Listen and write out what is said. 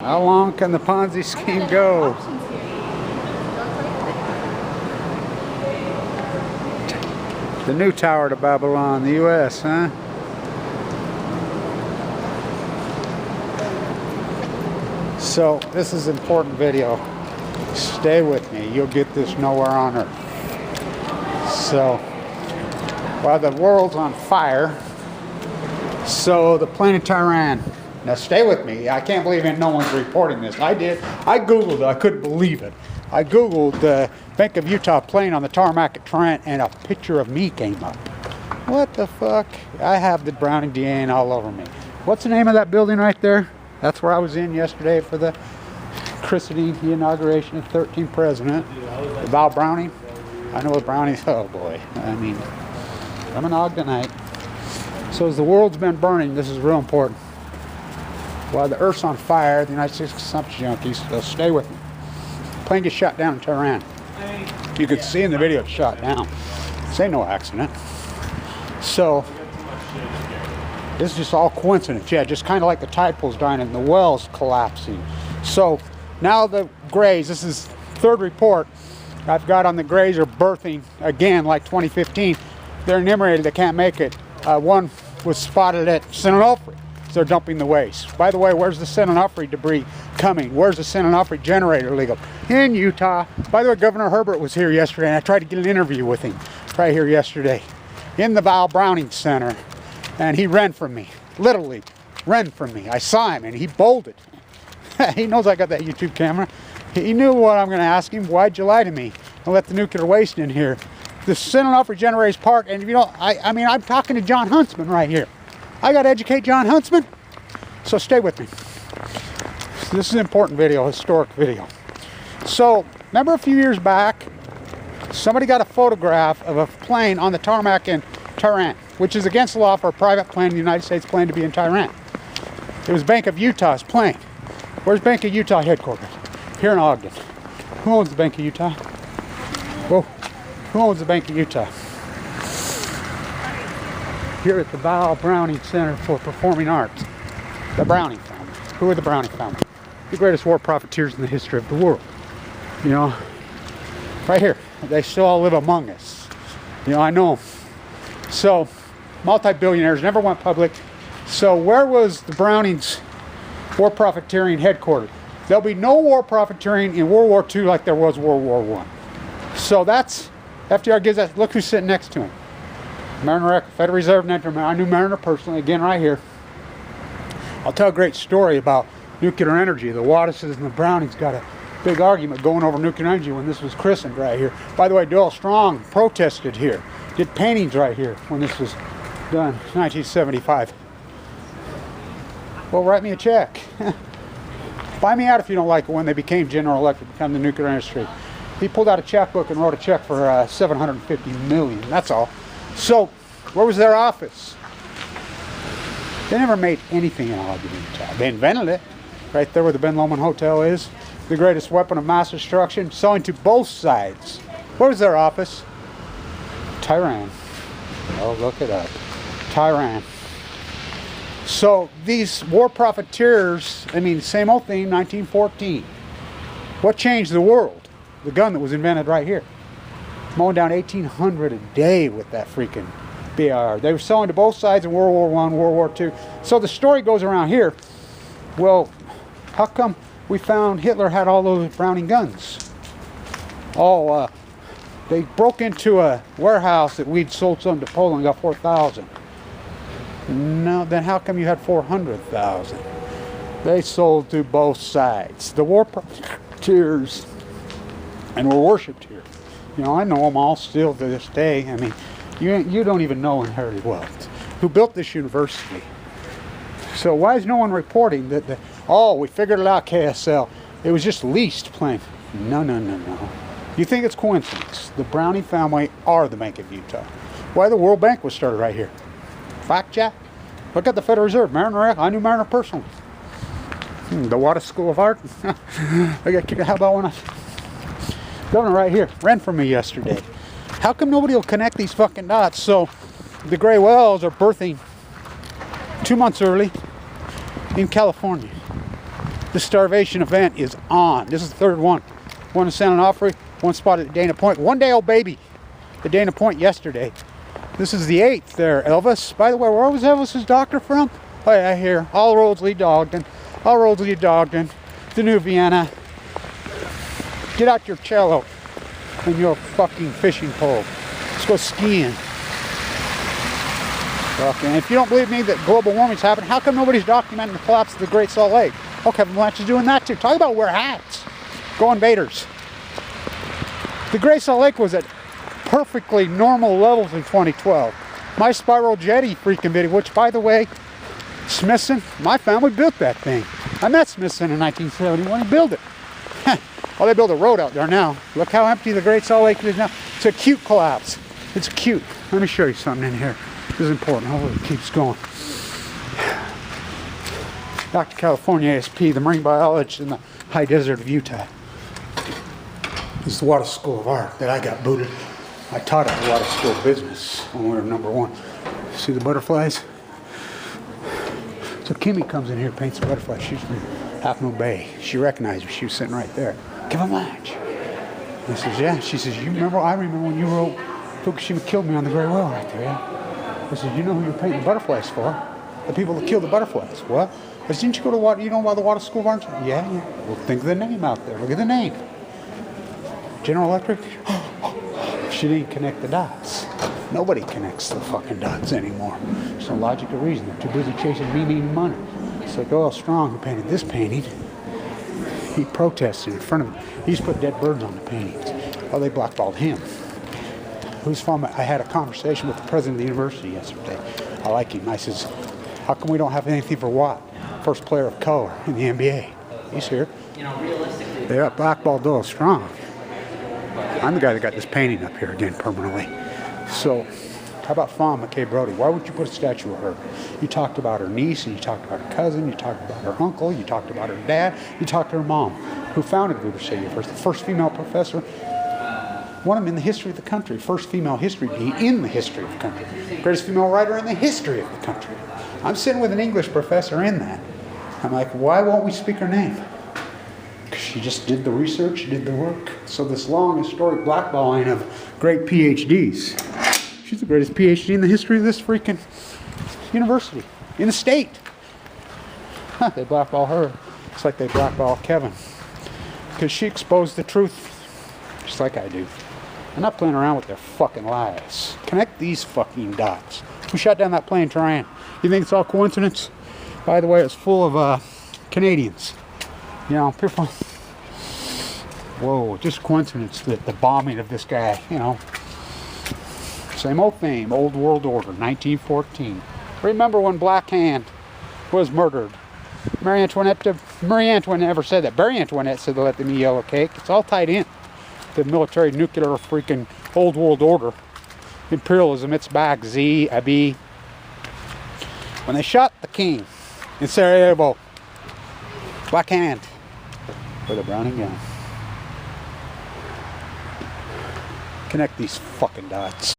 How long can the Ponzi scheme go? The new tower to Babylon, the U.S., huh? So, this is an important video. Stay with me. You'll get this nowhere on Earth. So, while the world's on fire, so the planet Tehran. Now stay with me. I can't believe no one's reporting this. I did. I Googled it. I couldn't believe it. I Googled the Bank of Utah plane on the tarmac at Trent, and a picture of me came up. What the fuck? I have the Browning DNA all over me. What's the name of that building right there? That's where I was in yesterday for the christening, the inauguration of the 13th president. Val Browning. I know what Browning. Oh boy. I mean, I'm an Ogdenite. So as the world's been burning, this is real important. While the Earth's on fire, the United States consumption junkies, so stay with me. Plane gets shot down in Tehran. You can see in the video it's shot down. This ain't no accident. So, this is just all coincidence. Yeah, just kind of like the tide pools dying and the wells collapsing. So, now the Greys, this is third report I've got on the Greys are birthing again like 2015. They're enumerated, they can't make it. One was spotted at San Onofre. They're dumping the waste. By the way, where's the San Onofre debris coming? Where's the San Onofre generator legal? In Utah. By the way, Governor Herbert was here yesterday, and I tried to get an interview with him right here yesterday in the Val Browning Center, and he ran from me. Literally ran from me. I saw him, and he bolted. He knows I got that YouTube camera. He knew what I'm going to ask him. Why'd you lie to me and let the nuclear waste in here? The San Onofre generators park, and if you know, I mean, I'm talking to John Huntsman right here. I got to educate John Huntsman, so stay with me. This is an important video, historic video. So, remember a few years back, somebody got a photograph of a plane on the tarmac in Tehran, which is against the law for a private plane in the United States plane to be in Tehran. It was Bank of Utah's plane. Where's Bank of Utah headquarters? Here in Ogden. Who owns the Bank of Utah? Whoa. Who owns the Bank of Utah? Here at the Val Browning Center for Performing Arts. The Browning family. Who are the Browning family? The greatest war profiteers in the history of the world. You know, right here. They still all live among us. You know, I know them. So, multi-billionaires, never went public. So, where was the Brownings' war profiteering headquartered? There'll be no war profiteering in World War II like there was World War I. So, that's, FDR gives that, look who's sitting next to him. Mariner, Federal Reserve, I knew Mariner personally, again right here. I'll tell a great story about nuclear energy. The Wattises and the Brownings got a big argument going over nuclear energy when this was christened right here. By the way, Doyle Strong protested here, did paintings right here when this was done, 1975. Well, write me a check. Buy me out if you don't like it when they became General Electric, become the nuclear industry. He pulled out a checkbook and wrote a check for $750 million, that's all. So, where was their office? They never made anything in Ogden, Utah. They invented it. Right there where the Ben Lomond Hotel is. The greatest weapon of mass destruction. Selling to both sides. Where was their office? Tehran. Oh, look it up. Tehran. So, these war profiteers, I mean, same old thing, 1914. What changed the world? The gun that was invented right here. Mowing down 1,800 a day with that freaking BIR. They were selling to both sides in World War I, World War II. So the story goes around here, well, how come we found Hitler had all those Browning guns? Oh, they broke into a warehouse that we'd sold some to Poland, got 4,000. No, then how come you had 400,000? They sold to both sides. The war profiteers and were worshipped here. You know, I know them all still to this day. I mean, you don't even know inherited wealth. Who built this university? So why is no one reporting that oh, we figured it out, KSL. It was just leased plane. No. You think it's coincidence? The Browning family are the Bank of Utah. Why the World Bank was started right here? Fact check. Look at the Federal Reserve. Mariner, I knew Mariner personally. The Wattis School of Art. I got kicked. How about when I... Governor right here ran from me yesterday. How come nobody will connect these fucking dots? So the gray wells are birthing 2 months early in California. The starvation event is on. This is the third one. One in San Onofre, one spotted at Dana Point. 1 day old baby at Dana Point yesterday. This is the 8th there, Elvis. By the way, where was Elvis's doctor from? Oh yeah, here. All roads lead to Ogden. All roads lead to Ogden. The New Vienna. Get out your cello and your fucking fishing pole. Let's go skiing. Okay, and if you don't believe me that global warming's happening, how come nobody's documenting the collapse of the Great Salt Lake? Oh, Kevin Blanch is doing that too. Talk about wear hats. Go invaders. The Great Salt Lake was at perfectly normal levels in 2012. My spiral jetty freaking video, which by the way, Smithson, my family built that thing. I met Smithson in 1971. He built it. Well, they built a road out there now. Look how empty the Great Salt Lake is now. It's a cute collapse. It's cute. Let me show you something in here. This is important. Hopefully it keeps going. Dr. California ASP, the marine biologist in the high desert of Utah. This is the Water School of Art that I got booted. I taught at the Water School of Business when we were #1. See the butterflies? So Kimmy comes in here, paints the butterflies. She's from Half Moon Bay. She recognized me. She was sitting right there. Give a match. I says, yeah. She says, you remember? I remember when you wrote Fukushima killed me on the Great Whale right there, yeah? I said, you know who you're painting the butterflies for? The people that killed the butterflies. What? I said, didn't you go to water? You know about the Water School of Art? Yeah. Well, think of the name out there. Look at the name. General Electric. She didn't connect the dots. Nobody connects the fucking dots anymore. There's no logic or reason. They're too busy chasing me needing money. It's like Doyle Strong, who painted this painting. He protested in front of him. He just put dead birds on the paintings. Well, they blackballed him. Who's from? I had a conversation with the president of the university yesterday. I like him. I says, how come we don't have anything for Watt? First player of color in the NBA. He's here. You know, realistically, they got blackballed Doyle Strong. I'm the guy that got this painting up here again permanently. So, how about Fawn McKay Brody? Why would you put a statue of her? You talked about her niece, and you talked about her cousin, you talked about her uncle, you talked about her dad, you talked to her mom, who founded Weber State University, the first female professor, one of them in the history of the country, first female history bee in the history of the country, greatest female writer in the history of the country. I'm sitting with an English professor in that. I'm like, why won't we speak her name? Because she just did the research, did the work. So this long historic blackballing of great PhDs. She's the greatest PhD in the history of this freaking university, in the state. Huh, they blackball her, just like they blackball Kevin. Because she exposed the truth, just like I do. I'm not playing around with their fucking lies. Connect these fucking dots. Who shot down that plane, Tryon? You think it's all coincidence? By the way, it's full of Canadians. You know, people. Whoa, just coincidence that the bombing of this guy, you know. Same old thing, old world order, 1914. Remember when Black Hand was murdered? Marie Antoinette never said that. Marie Antoinette said to let them eat yellow cake. It's all tied in. The military, nuclear, freaking old world order. Imperialism, it's back, Z, Abi. When they shot the king in Sarajevo, Black Hand with a Browning gun. Connect these fucking dots.